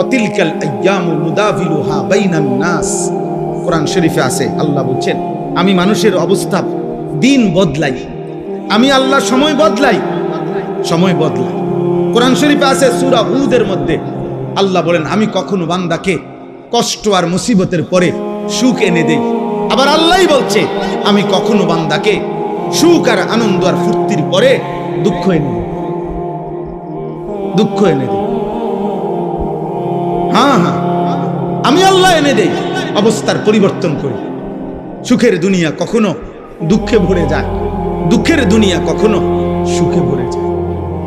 অতিলকাল আইয়ামু নুদাভিলুহা বাইনান নাস। কোরআন শরীফে আছে, আল্লাহ বলছেন আমি মানুষের অবস্থা দিন বদলাই, আমি আল্লাহ সময় বদলাই, সময় বদলাই। কোরআন শরীফে আছে সূরা হুদের মধ্যে আল্লাহ বলেন আমি কখনো বান্দাকে কষ্ট আর মুসিবতের পরে সুখ এনে দেই। আবার আল্লাহই বলছে আমি কখনো বান্দাকে সুখ আর আনন্দ আর ফুর্তির পরে দুঃখ এনে দেই, দুঃখ এনে দেই। হ্যাঁ হ্যাঁ, আমি আল্লাহ এনে দেই, অবস্থার পরিবর্তন করি। সুখের দুনিয়া কখনো দুঃখে ভরে যায়, দুঃখের দুনিয়া কখনো সুখে ভরে যায়।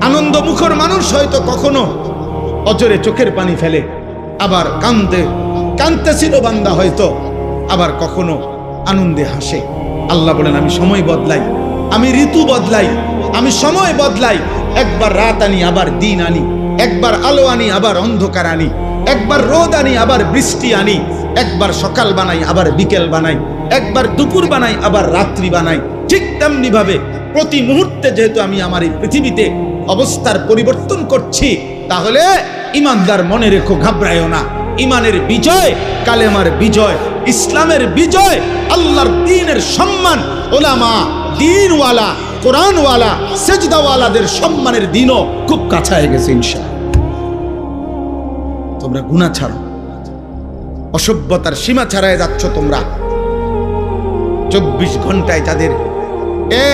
আনন্দ মুখর মানুষ হয়তো কখনো অজরে চোখের পানি ফেলে, আবার কাঁদতেছিল বান্দা হয়তো, আবার কখনো আনন্দে হাসে। আল্লাহ বলেন আমি সময় বদলাই, আমি ঋতু বদলাই, আমি সময় বদলাই। একবার রাত আনি আবার দিন আনি, একবার আলো আনি আবার অন্ধকার আনি, একবার রোদ আনি আবার বৃষ্টি আনি, একবার সকাল বানাই আবার বিকেল বানাই, একবার দুপুর বানাই আবার রাত্রি বানাই। ঠিক তেমনি ভাবে প্রতি মুহূর্তে যেহেতু আমি আমার এই পৃথিবীতে অবস্থার পরিবর্তন করছি, তাহলে ইমানদার মনে রেখো, ঘাবড়ায়ও না। ইমানের বিজয়, কালেমার বিজয়, ইসলামের বিজয়, আল্লাহর দ্বীনের সম্মান, ওলামা, দ্বীনওয়ালা, কোরআনওয়ালা, সেজদাওয়ালাদের সম্মানের দিনও খুব কাছায় গেছে ইনশাআল্লাহ। তোমরা গুনাহ ছাড়ো, অসভ্যতার সীমা ছাড়ায় যাচ্ছ তোমরা। 24 ঘন্টায় যাদের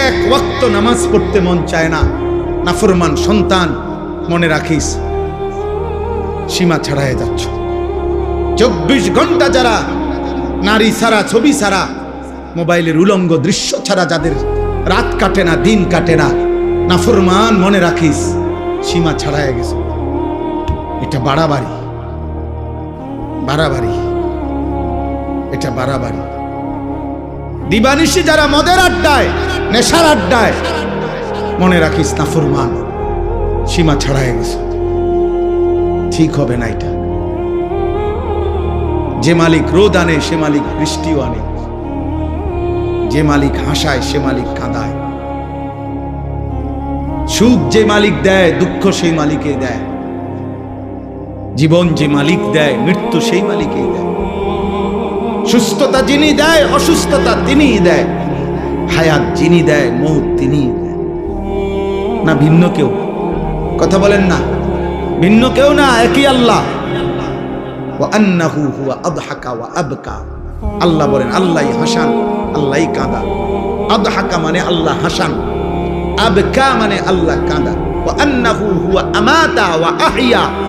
এক ওয়াক্ত নামাজ পড়তে মন চায় না, নাফরমান সন্তান, মনে রাখিস সীমা ছাড়ায় যাচ্ছ। 24 ঘন্টা যারা নারী ছাড়া, ছবি ছাড়া, মোবাইলের উলঙ্গ দৃশ্য ছাড়া যাদের রাত কাটে না, দিন কাটে না, নাফরমান, মনে রাখিস সীমা ছাড়ায় গেছে। এটা বাড়াবাড়ি, বাড়াবাড়ি, এটা বাড়াবাড়ি। দিবানিশি যারা মদের আড্ডায়, নেশার আড্ডায়, মনে রাখিস নাফরমান, সীমা ছাড়ায় গেছে। ঠিক হবে না এটা। যে মালিক রোদ আনে সে মালিক বৃষ্টিও আনে, যে মালিক হাসায় সে মালিক কাঁদায়, সুখ যে মালিক দেয় দুঃখ সেই মালিকে দেয়, জীবন যে মালিক দেয় মৃত্যু সেই মালিকেই দেয়, সুস্থতা যিনি দেয় অসুস্থতা তিনিই দেয়, হায়াত যিনি দেয় মৌত তিনিই দেয়। না ভিন্ন কেউ? কথা বলেন না, ভিন্ন কেউ না, একই আল্লাহ। ওয়া আন্নাহু হুয়া আদহাকা ওয়া আবকা। আল্লাহ বলেন আল্লাহই হাসান, আল্লাহই কাঁদা। আদহাকা মানে আল্লাহ হাসান, আবকা মানে আল্লাহ কাঁদা। ওয়া আন্নাহু হুয়া আমাতা ওয়া আহইয়া।